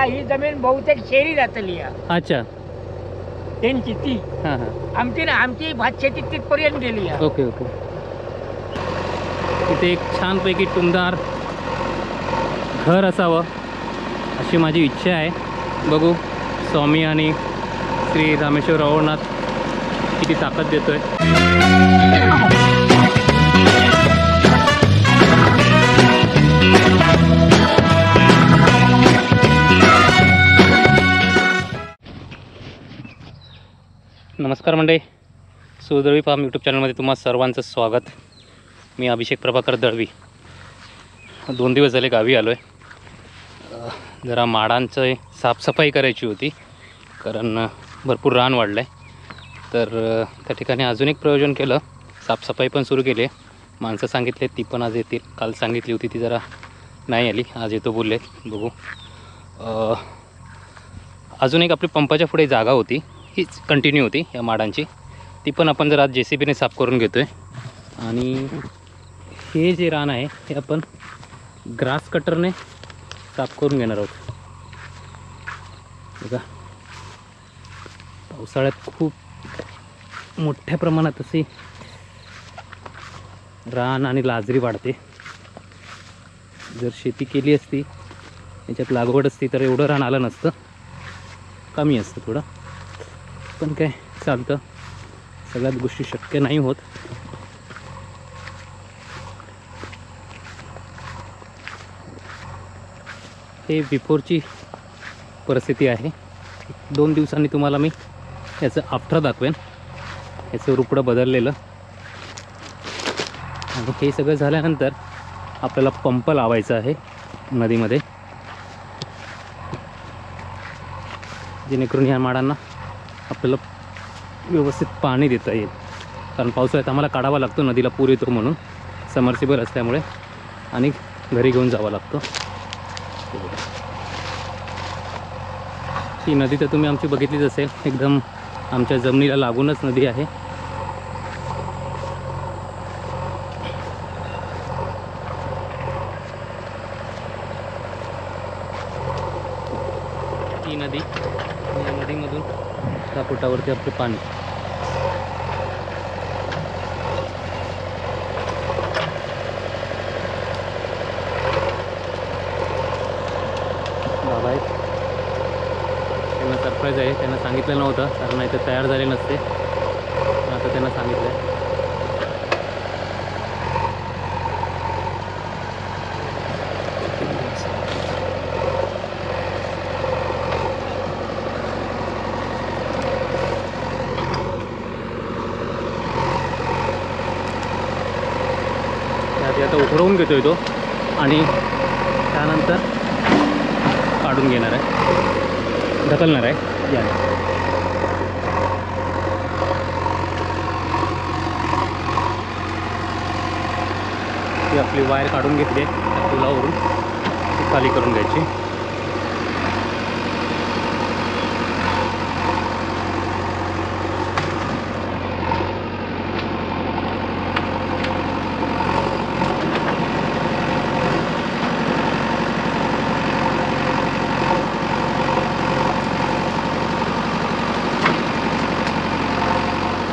ही जमीन बहुतेक शेरी जातली आहे. अच्छा. त्यांची ती हां हां. आमची भात शेती तिथपर्यंत गेली आहे. Okay okay. इथे एक छानपैकी टुमदार घर असावं अशी माझी इच्छा आहे. बघू स्वामी आणि श्री रामेश्वर अवळनाथ किती ताकद देतोय. नमस्कार मंडळी, सुदळवी फार्म यूट्यूब चॅनलमध्ये तुम्हा सर्वांचं स्वागत. मी अभिषेक प्रभाकर दळवी. 2 दिवस झाले गावी आलो आहे. जरा माडांचं साफसफाई करायची होती कारण भरपूर रान वाढलं आहे. तर त्या ठिकाणी अजून एक प्रयोजन केलं, साफसफाई पण सुरू केली आहे. माणसं सांगितले ती पण आज येतील. काल सांगितली होती ती जरा नाही आली, आज येतो बोलले. बघू. अजून एक आपली पंपाच्या पुढे जागा होती, हीच कंटिन्यू होती या माडांची. ती पण आपण जरा JCBने साफ करून घेतो आहे. आणि हे जे रान आहे हे आपण ग्रास कटरने साफ करून घेणार आहोत. बघा, पावसाळ्यात खूप मोठ्या प्रमाणात अशी रान आणि लाजरी वाढते. जर शेती केली असती, याच्यात लागवड असती तर एवढं रान आलं नसतं, कमी असतं थोडं. पण काय चालतं, सगळ्याच गोष्टी शक्य नाही होत. हे बिफोरची परिस्थिती आहे. 2 दिवसांनी तुम्हाला मी याचं आफ्टर दाखवेन, याचं रुपडं बदललेलं. आणि हे सगळं झाल्यानंतर आपल्याला पंप लावायचा आहे नदीमध्ये, जेणेकरून ह्या माडांना आपल्याला व्यवस्थित पाणी देता येईल. कारण पावसाळ्यात आम्हाला काढावा लागतो, नदीला पूर येतो म्हणून, समर्सिबल असल्यामुळे, आणि घरी घेऊन जावं लागतं. ही नदी तर तुम्ही आमची बघितलीच असेल, एकदम आमच्या जमिनीला लागूनच नदी आहे. ही नदी, या नदीमधून 10 फुटावरती आपले पाणी. बाबा आहेत, त्यांना सरप्राईज आहे. त्यांना सांगितलं नव्हतं कारण नाही तर तयार झाले नसते. आता त्यांना सांगितलं आहे. आता उघडवून घेतोय तो आणि त्यानंतर काढून घेणार आहे, ढकलणार आहे याने. ती आपली वायर काढून घेतली आहे पुलावरून, ती खाली करून घ्यायची.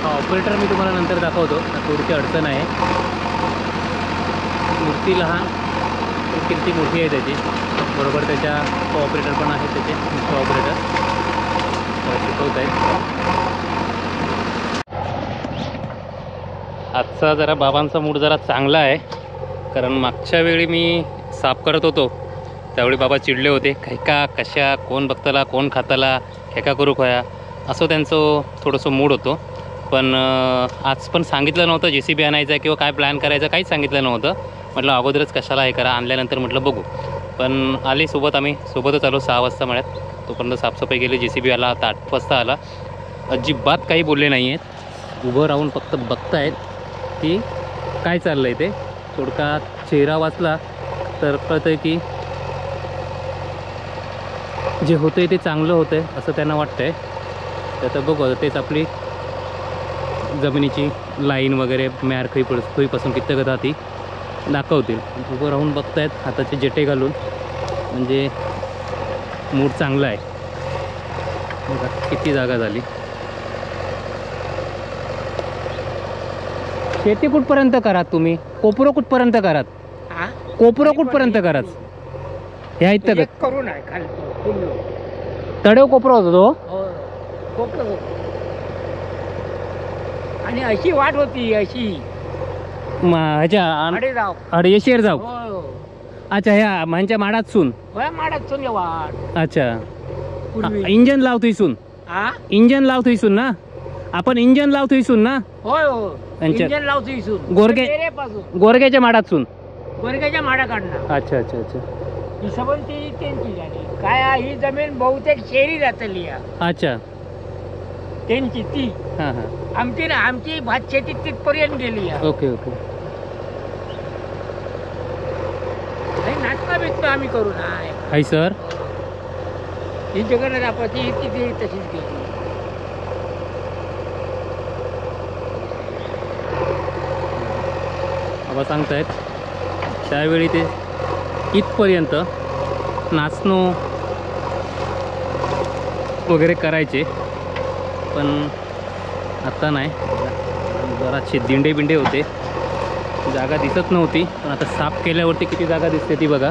ऑपरेटर मी तुम्हाला नंतर दाखवतो, थोडीशी अडचण आहे. मूर्ती लहान, कीर्ती मोठी आहे त्याची. बरोबर त्याच्या ऑपरेटर पण आहेत, त्याचे मुख्य ऑपरेटर शिकवत आहेत. आजचा जरा बाबांचा मूड जरा चांगला आहे, कारण मागच्या वेळी मी साफ करत होतो त्यावेळी बाबा चिडले होते. खेका कशा, कोण बघताला, कोण खाताला, खेका करू खोया, असं त्यांचं थोडंसं मूड होतं. पण आज पण सांगितलं नव्हतं JCB आणायचं आहे किंवा काय प्लॅन करायचं, काहीच सांगितलं नव्हतं. म्हटलं अगोदरच कशाला हे करा, आणल्यानंतर म्हटलं बघू. पण आले सोबत, आम्ही सोबतच आलो 6 वाजता मळ्यात. तोपर्यंत साफसफाई केली. JCB आला, आता 8 वाजता आला. अजिबात काही बोलले नाही आहेत, उभं राहून फक्त बघतायत की काय चाललं आहे ते. थोडका चेहरा वाचला तर कळतं की जे होतं आहे ते चांगलं होतं आहे असं त्यांना वाटतं आहे. तर बघू, तेच आपली जमिनीची लाईन वगैरे मॅर खोईपासून किती गदा ती दाखवतील. उभं राहून बघतायत हाताचे जेटे घालून, म्हणजे मूड चांगला आहे. बघा किती जागा झाली. शेती कुठपर्यंत करात तुम्ही? कोपरो कुठपर्यंत करात? हा? कोपरो कुठपर्यंत करात? ह्या इथं एक करून आहे खाली फुल्लो. तडेव कोपरा होता तो. हो कोपरं होतं. आणि अशी वाट होती अशी ह्याच्या अडे जाव. येशेर जाऊ. हो अच्छा ह्या म्हणजे माडात सून. होय माडत सुने वाट अच्छा पूर्वी. इंजन लावतो इसून. हा इंजन लावतो इसून ना आपण इंजन लावतो इसून ना होय हो त्यांच्या- इंजन लावतो इसून गोरगे- पासून गोरग्याच्या माडात सून. गोरग्याच्या माडा काढणार. अच्छा अच्छा अच्छा ही सबन ती त्यांची झाली. काय आहे, ही जमीन बहुतेक शेरी जातली आहे. अच्छा त्यांची ती हां हां आमची ना आमची भात शेती तिथपर्यंत गेली आहे. Okay okay. नाचता बिचता आम्ही करू ना. Hi sir. ही जगन्नाथ आपली तिथे तशीच गेली. बाबा सांगतायत त्यावेळी ते इथपर्यंत नाचणं वगैरे करायचे पण आता नाही. जराशे दिंडे बिंडे होते जागा दिसत नव्हती पण आता साफ केल्यावरती किती जागा दिसते ती बघा.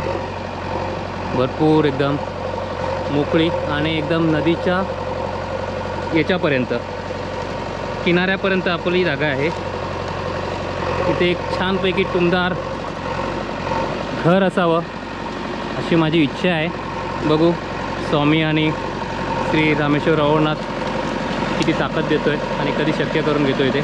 भरपूर एकदम मोकळी आणि एकदम नदीच्या याच्यापर्यंत किनाऱ्यापर्यंत आपली जागा आहे. इथे एक छानपैकी टुमदार घर असावं अशी माझी इच्छा आहे. बघू स्वामी आणि श्री रामेश्वर अवळनाथ किती ताकद देतो आहे आणि कधी शक्य करून घेतो आहे ते.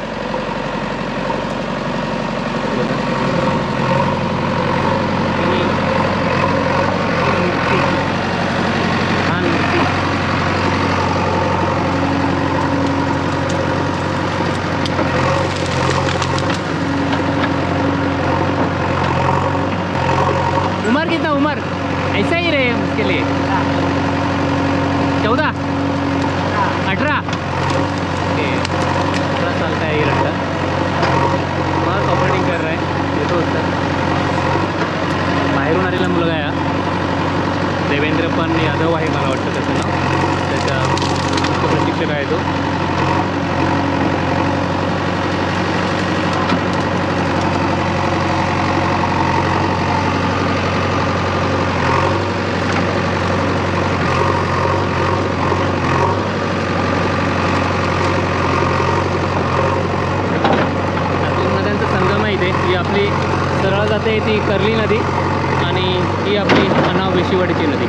छान मूर्ती. उम्र कितना उम्र ऐसा ही रहे उसके लिए 14 18 ओके 18 साल का है ये लड़का. मस्त ऑपरेटिंग कर रहा है. येतो सर बाहेरून आलेला मुलगा आहे हा. देवेंद्र पण यादव आहे मला वाटतं त्याचं नाव. त्याचा प्रशिक्षक आहे तो. ही आपली सरळ जाते ती कर्ली नदी आणि ही आपली अनाव वेशीवाडीची नदी.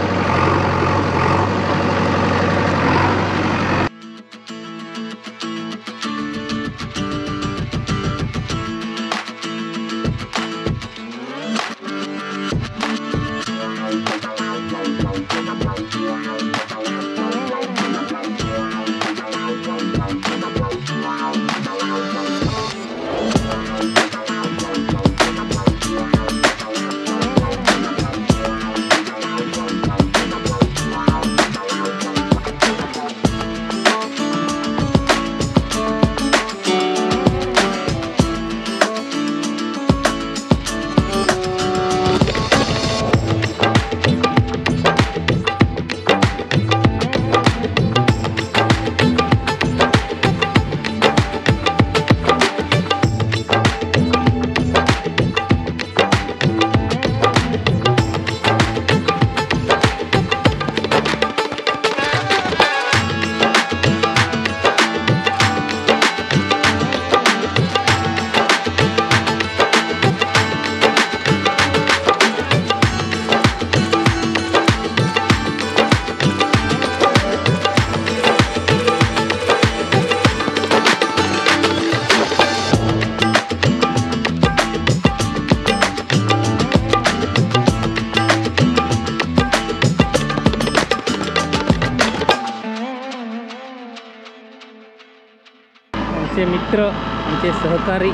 आमचे मित्र आमचे सहकारी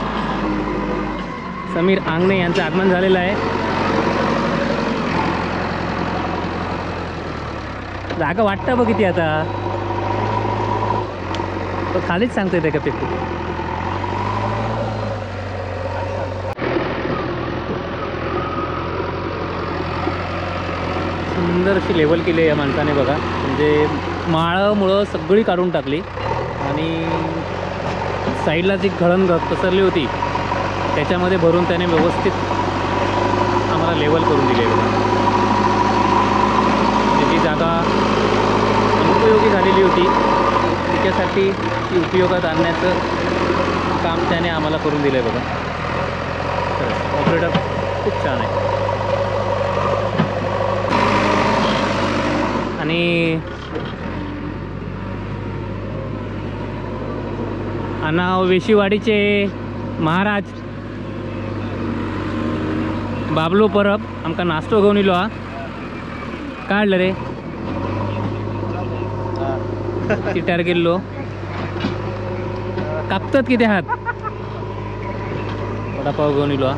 समीर आंगणे यांचं आगमन झालेलं आहे. जागा वाटतं बघ किती आता तो खालीच सांगतोय ते का पेकू. सुंदर अशी लेवल केली आहे या माणसाने बघा. म्हणजे माळं सगळी काढून टाकली आणि साईडला जी गळण पसरली होती त्याच्यामध्ये भरून त्याने व्यवस्थित आम्हाला लेवल करून दिली आहे बघा. म्हणजे जी जागा अनुपयोगी झालेली होती त्याच्यासाठी ती उपयोगात आणण्याचं काम त्याने आम्हाला करून दिलं आहे बघा. ऑपरेटर खूप छान आहे. आणि अनाव वेशीवाडीचे महाराज बाबलो परब आमका नाश्तो घेऊन इलो. हा काढलं रे चिटार गेल्लो कापतात किती हात वडापाव घेऊन इलो.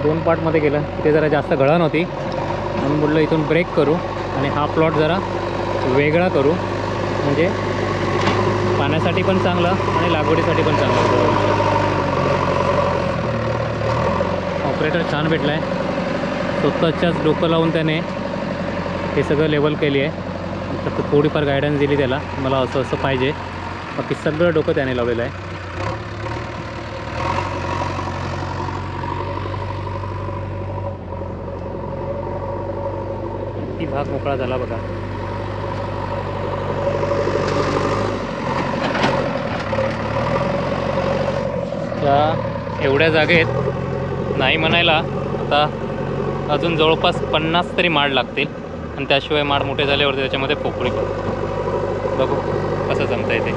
दोन पार्टमध्ये गेलं ते जरा जास्त गळण होती म्हणून बोललं इथून ब्रेक करू आणि हा प्लॉट जरा वेगळा करू म्हणजे पाण्यासाठी पण चांगलं आणि लागवडीसाठी पण चांगलं. ऑपरेटर छान भेटला आहे. स्वतःच्याच डोकं लावून त्याने हे सगळं लेवल केली आहे. फक्त थोडीफार गायडन्स दिली त्याला मला असं असं पाहिजे. बाकी सगळं डोकं त्याने लावलेलं आहे. ती भाग मोकळा झाला बघा. त्या एवढ्या जागेत नाही म्हणायला आता अजून जवळपास 50 तरी माड लागतील आणि त्याशिवाय माड मोठे झाल्यावरती त्याच्यामध्ये पोकळी बघू कसं जमता येते.